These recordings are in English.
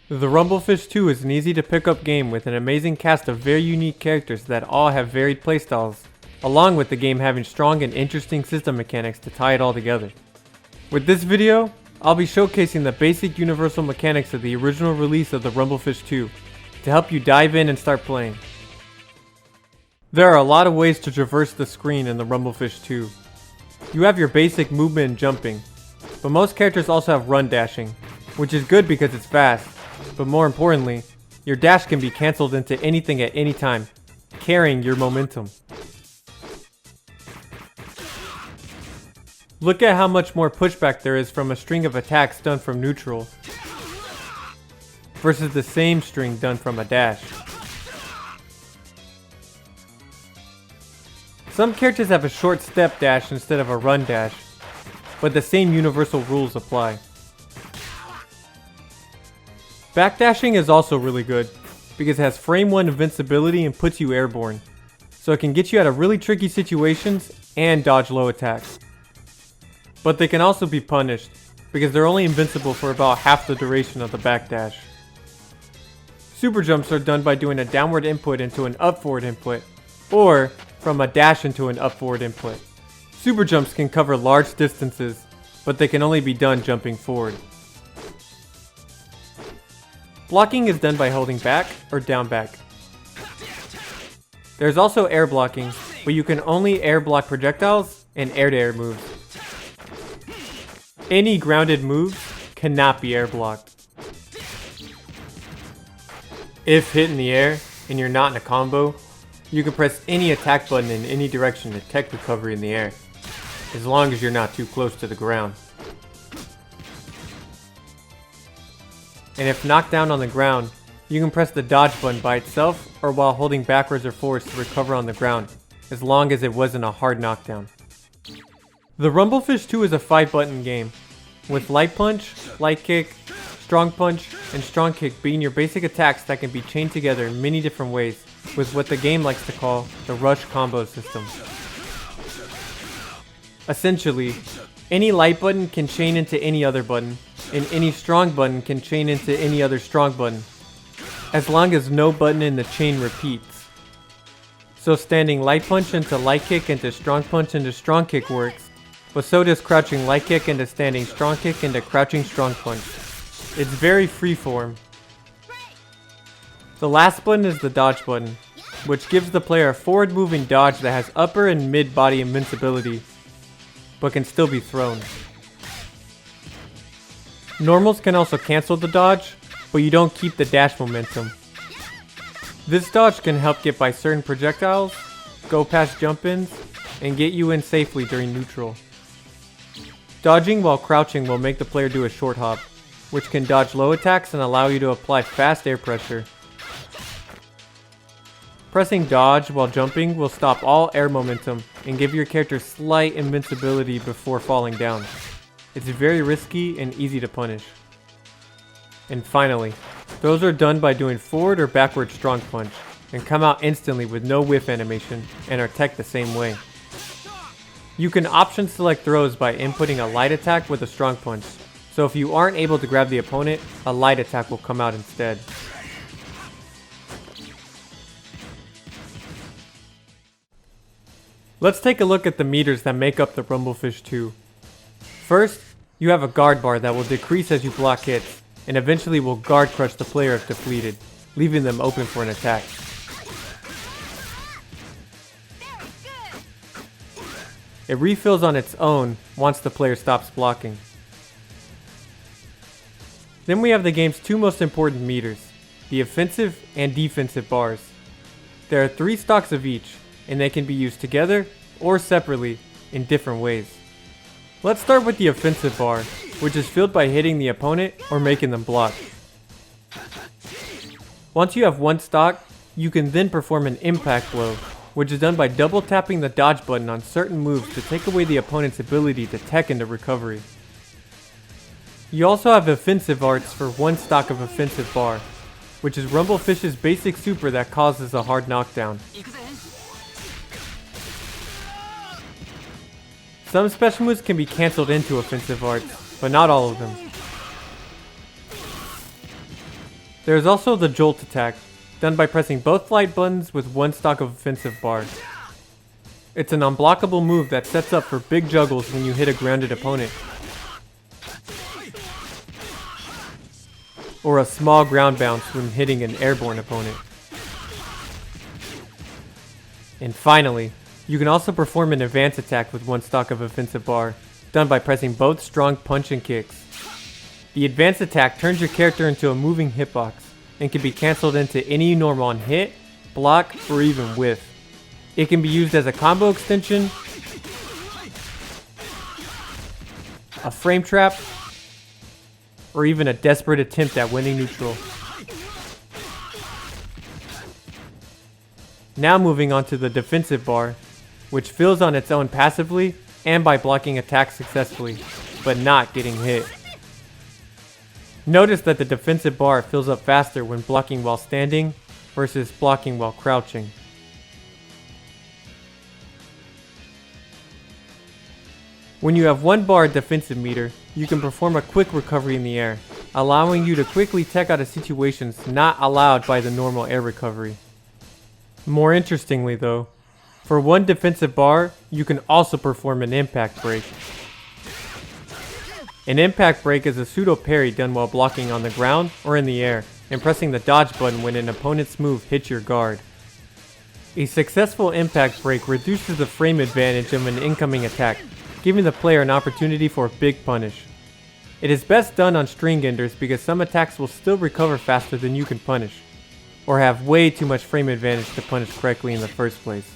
The Rumblefish 2 is an easy to pick up game with an amazing cast of very unique characters that all have varied playstyles, along with the game having strong and interesting system mechanics to tie it all together. With this video, I'll be showcasing the basic universal mechanics of the original release of the Rumblefish 2 to help you dive in and start playing. There are a lot of ways to traverse the screen in the Rumblefish 2. You have your basic movement and jumping, but most characters also have run dashing, which is good because it's fast, but more importantly, your dash can be cancelled into anything at any time, carrying your momentum. Look at how much more pushback there is from a string of attacks done from neutral versus the same string done from a dash. Some characters have a short step dash instead of a run dash, but the same universal rules apply. Backdashing is also really good, because it has frame 1 invincibility and puts you airborne, so it can get you out of really tricky situations and dodge low attacks. But they can also be punished, because they're only invincible for about half the duration of the backdash. Super jumps are done by doing a downward input into an upward input, or from a dash into an upward input. Super jumps can cover large distances, but they can only be done jumping forward. Blocking is done by holding back or down back. There's also air blocking, but you can only air block projectiles and air-to-air moves. Any grounded moves cannot be air blocked. If hit in the air and you're not in a combo, you can press any attack button in any direction to tech recovery in the air, as long as you're not too close to the ground. And if knocked down on the ground, you can press the dodge button by itself or while holding backwards or forwards to recover on the ground, as long as it wasn't a hard knockdown. The Rumblefish 2 is a 5-button game, with Light Punch, Light Kick, Strong Punch, and Strong Kick being your basic attacks that can be chained together in many different ways, with what the game likes to call the Rush Combo System. Essentially, any light button can chain into any other button, and any strong button can chain into any other strong button, as long as no button in the chain repeats. So standing Light Punch into Light Kick into Strong Punch into Strong Kick works, but so does crouching Light Kick into standing Strong Kick into crouching Strong Punch. It's very freeform. The last button is the dodge button, which gives the player a forward moving dodge that has upper and mid body invincibility, but can still be thrown. Normals can also cancel the dodge, but you don't keep the dash momentum. This dodge can help get by certain projectiles, go past jump-ins, and get you in safely during neutral. Dodging while crouching will make the player do a short hop, which can dodge low attacks and allow you to apply fast air pressure. Pressing dodge while jumping will stop all air momentum and give your character slight invincibility before falling down. It's very risky and easy to punish. And finally, those are done by doing forward or backward strong punch and come out instantly with no whiff animation and are teched the same way. You can option select throws by inputting a light attack with a strong punch, so if you aren't able to grab the opponent, a light attack will come out instead. Let's take a look at the meters that make up the Rumblefish 2. First, you have a guard bar that will decrease as you block hits, and eventually will guard crush the player if depleted, leaving them open for an attack. It refills on its own once the player stops blocking. Then we have the game's two most important meters, the offensive and defensive bars. There are 3 stocks of each, and they can be used together or separately in different ways. Let's start with the offensive bar, which is filled by hitting the opponent or making them block. Once you have 1 stock, you can then perform an impact blow, which is done by double tapping the dodge button on certain moves to take away the opponent's ability to tech into recovery. You also have offensive arts for 1 stock of offensive bar, which is Rumblefish's basic super that causes a hard knockdown. Some special moves can be cancelled into offensive arts, but not all of them. There is also the Jolt Attack, done by pressing both flight buttons with one stock of offensive bar. It's an unblockable move that sets up for big juggles when you hit a grounded opponent, or a small ground bounce when hitting an airborne opponent. And finally, you can also perform an advanced attack with one stock of offensive bar, done by pressing both strong punch and kicks. The advanced attack turns your character into a moving hitbox, and can be cancelled into any normal on hit, block, or even whiff. It can be used as a combo extension, a frame trap, or even a desperate attempt at winning neutral. Now moving on to the defensive bar, which fills on its own passively and by blocking attacks successfully, but not getting hit. Notice that the defensive bar fills up faster when blocking while standing versus blocking while crouching. When you have one bar defensive meter, you can perform a quick recovery in the air, allowing you to quickly tech out of situations not allowed by the normal air recovery. More interestingly though, for one defensive bar, you can also perform an impact break. An impact break is a pseudo parry done while blocking on the ground or in the air, and pressing the dodge button when an opponent's move hits your guard. A successful impact break reduces the frame advantage of an incoming attack, giving the player an opportunity for a big punish. It is best done on string enders because some attacks will still recover faster than you can punish, or have way too much frame advantage to punish correctly in the first place.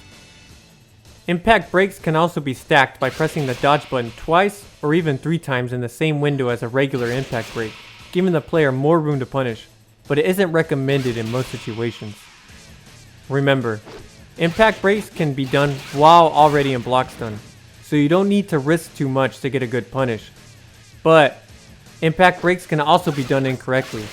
Impact breaks can also be stacked by pressing the dodge button twice or even 3 times in the same window as a regular impact break, giving the player more room to punish, but it isn't recommended in most situations. Remember, impact breaks can be done while already in block stun, so you don't need to risk too much to get a good punish. But impact breaks can also be done incorrectly,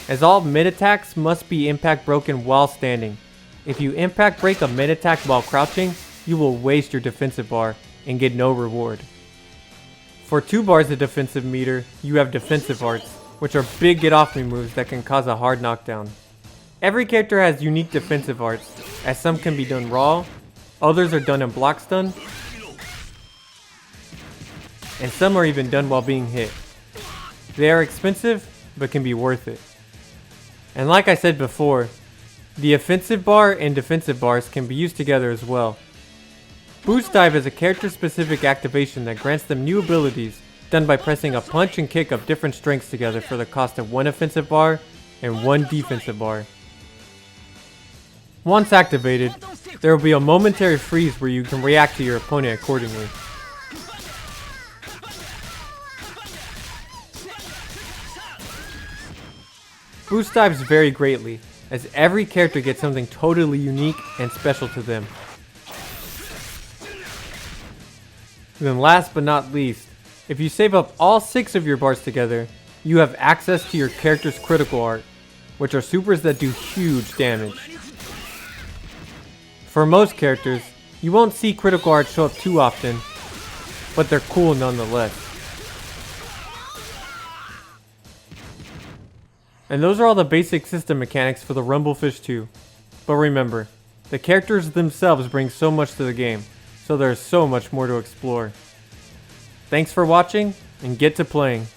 as all mid attacks must be impact broken while standing. If you impact break a mid attack while crouching, you will waste your defensive bar and get no reward. For 2 bars of defensive meter, you have defensive arts, which are big get off me moves that can cause a hard knockdown. Every character has unique defensive arts, as some can be done raw, others are done in block stun, and some are even done while being hit. They are expensive, but can be worth it. And like I said before, the offensive bar and defensive bars can be used together as well. Boost Dive is a character-specific activation that grants them new abilities, done by pressing a punch and kick of different strengths together for the cost of 1 offensive bar and 1 defensive bar. Once activated, there will be a momentary freeze where you can react to your opponent accordingly. Boost Dives vary greatly, as every character gets something totally unique and special to them. Then last but not least, if you save up all 6 of your bars together, you have access to your character's critical art, which are supers that do huge damage. For most characters, you won't see critical art show up too often, but they're cool nonetheless. And those are all the basic system mechanics for the Rumblefish 2. But remember, the characters themselves bring so much to the game, so there's so much more to explore. Thanks for watching, and get to playing.